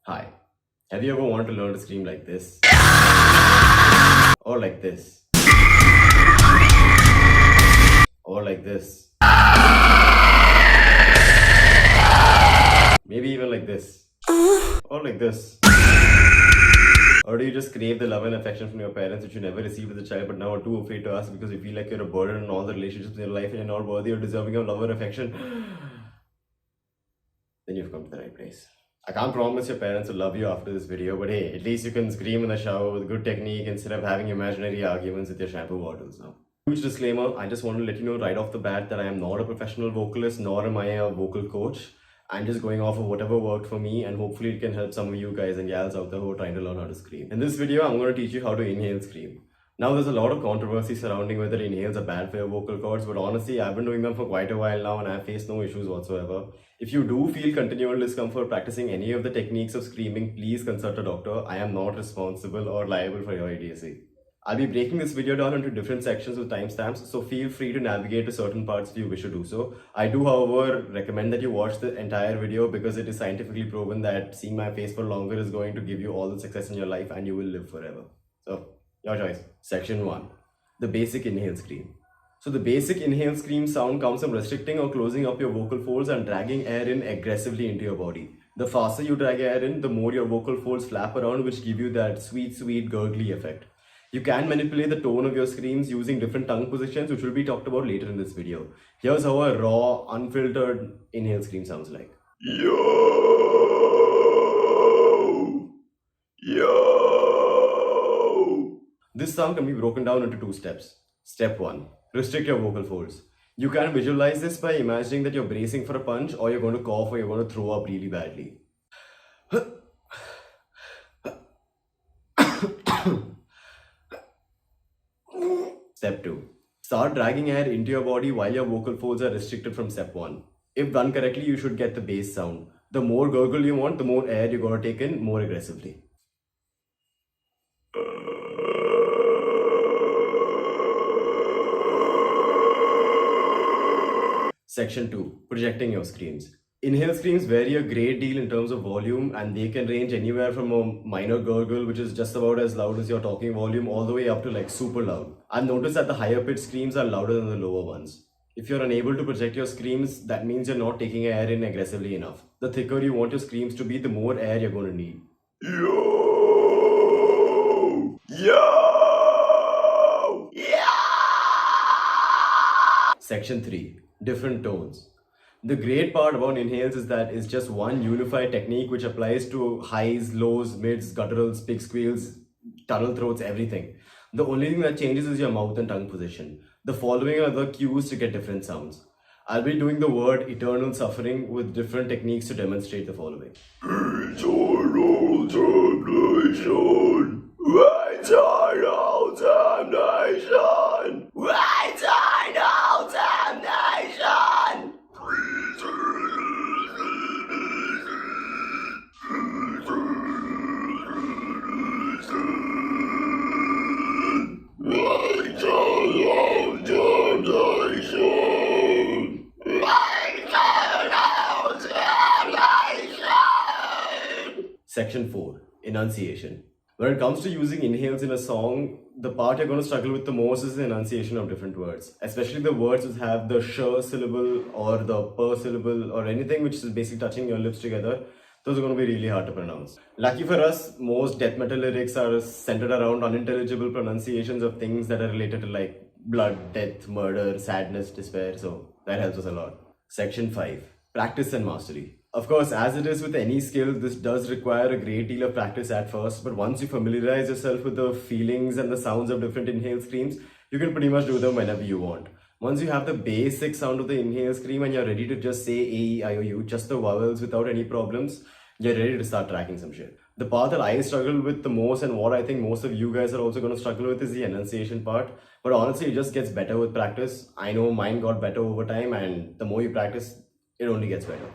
Hi. Have you ever wanted to learn to scream like this? Or like this? Or like this? Maybe even like this? Or like this? Or do you just crave the love and affection from your parents which you never received as a child but now are too afraid to ask because you feel like you're a burden on all the relationships in your life and you're not worthy or deserving of love or affection? Then you've come to the right place. I can't promise your parents will love you after this video, but hey, at least you can scream in the shower with good technique instead of having imaginary arguments with your shampoo bottles now. Huge disclaimer, I just want to let you know right off the bat that I am not a professional vocalist, nor am I a vocal coach. I'm just going off of whatever worked for me, and hopefully it can help some of you guys and gals out there who are trying to learn how to scream. In this video, I'm going to teach you how to inhale scream. Now, there's a lot of controversy surrounding whether inhales are bad for your vocal cords, but honestly, I've been doing them for quite a while now and I've faced no issues whatsoever. If you do feel continual discomfort practicing any of the techniques of screaming, please consult a doctor. I am not responsible or liable for your idiocy. I'll be breaking this video down into different sections with timestamps, so feel free to navigate to certain parts if you wish to do so. I do, however, recommend that you watch the entire video because it is scientifically proven that seeing my face for longer is going to give you all the success in your life and you will live forever. So, your choice. Section 1. The basic inhale scream. So the basic inhale scream sound comes from restricting or closing up your vocal folds and dragging air in aggressively into your body. The faster you drag air in, the more your vocal folds flap around, which give you that sweet, gurgly effect. You can manipulate the tone of your screams using different tongue positions, which will be talked about later in this video. Here's how a raw, unfiltered inhale scream sounds like. Yo! Yo! This sound can be broken down into 2 steps. Step 1. Restrict your vocal folds. You can visualize this by imagining that you're bracing for a punch or you're going to cough or you're going to throw up really badly. Step 2. Start dragging air into your body while your vocal folds are restricted from step 1. If done correctly, you should get the bass sound. The more gurgle you want, the more air you're going to take in more aggressively. Section 2. Projecting your screams. Inhale screams vary a great deal in terms of volume and they can range anywhere from a minor gurgle, which is just about as loud as your talking volume, all the way up to like super loud. I've noticed that the higher pitched screams are louder than the lower ones. If you're unable to project your screams, that means you're not taking air in aggressively enough. The thicker you want your screams to be, the more air you're going to need. Yo! Yo! Yeah! Section 3. Different tones. The great part about inhales is that it's just one unified technique which applies to highs, lows, mids, gutturals, pig squeals, tunnel throats, everything. The only thing that changes is your mouth and tongue position. The following are the cues to get different sounds. I'll be doing the word eternal suffering with different techniques to demonstrate the following. Eternal damnation. Eternal damnation. Eternal damnation. Section 4. Enunciation. When it comes to using inhales in a song, the part you're going to struggle with the most is the enunciation of different words. Especially the words which have the sh syllable or the per syllable or anything which is basically touching your lips together. Those are going to be really hard to pronounce. Lucky for us, most death metal lyrics are centered around unintelligible pronunciations of things that are related to like blood, death, murder, sadness, despair. So that helps us a lot. Section 5. Practice and mastery. Of course, as it is with any skill, this does require a great deal of practice at first, but once you familiarize yourself with the feelings and the sounds of different inhale screams, you can pretty much do them whenever you want. Once you have the basic sound of the inhale scream and you're ready to just say A, E, I, O, U, just the vowels without any problems, you're ready to start tracking some shit. The part that I struggle with the most and what I think most of you guys are also going to struggle with is the enunciation part. But honestly, it just gets better with practice. I know mine got better over time and the more you practice, it only gets better.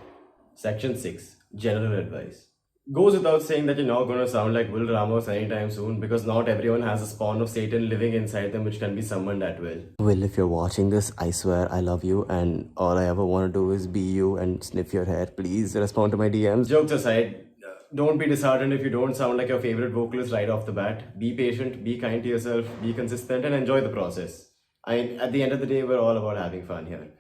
Section 6. General advice. Goes without saying that you're not going to sound like Will Ramos anytime soon because not everyone has a spawn of Satan living inside them which can be summoned at will. Will, if you're watching this, I swear I love you and all I ever want to do is be you and sniff your hair. Please respond to my DMs. Jokes aside, don't be disheartened if you don't sound like your favorite vocalist right off the bat. Be patient, be kind to yourself, be consistent, and enjoy the process. At the end of the day, we're all about having fun here.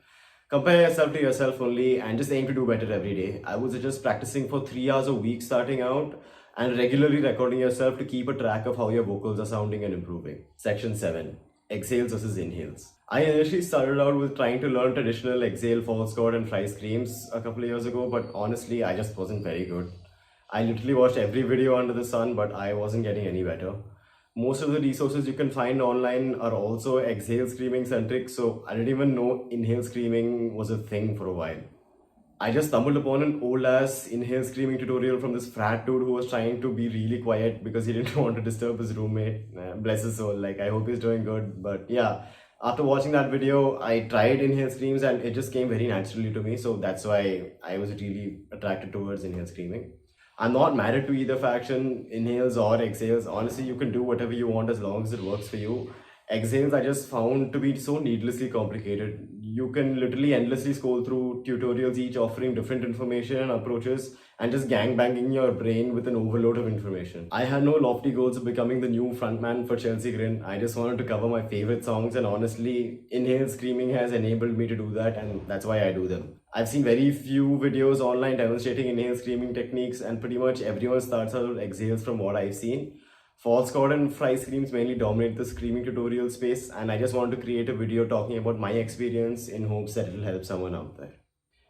Compare yourself to yourself only and just aim to do better every day. I would suggest practicing for 3 hours a week starting out and regularly recording yourself to keep a track of how your vocals are sounding and improving. Section 7. Exhales versus inhales. I initially started out with trying to learn traditional exhale, false chord, and try screams a couple of years ago, but honestly, I just wasn't very good. I literally watched every video under the sun, but I wasn't getting any better. Most of the resources you can find online are also exhale screaming centric, so I didn't even know inhale screaming was a thing for a while. I just stumbled upon an old ass inhale screaming tutorial from this frat dude who was trying to be really quiet because he didn't want to disturb his roommate. Bless his soul, like I hope he's doing good. But yeah, after watching that video, I tried inhale screams and it just came very naturally to me. So that's why I was really attracted towards inhale screaming. I'm not married to either faction, inhales or exhales. Honestly, you can do whatever you want as long as it works for you. Exhales I just found to be so needlessly complicated. You can literally endlessly scroll through tutorials, each offering different information and approaches, and just gangbanging your brain with an overload of information. I had no lofty goals of becoming the new frontman for Chelsea Grin. I just wanted to cover my favorite songs, and honestly, inhale screaming has enabled me to do that, and that's why I do them. I've seen very few videos online demonstrating inhale screaming techniques, and pretty much everyone starts out with exhales from what I've seen. False chord and fry screams mainly dominate the screaming tutorial space, and I just want to create a video talking about my experience in hopes that it'll help someone out there.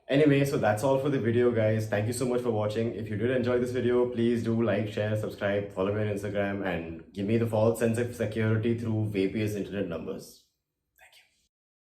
Anyway, so that's all for the video, guys. Thank you so much for watching. If you did enjoy this video, please do like, share, subscribe, follow me on Instagram, and give me the false sense of security through VPS internet numbers.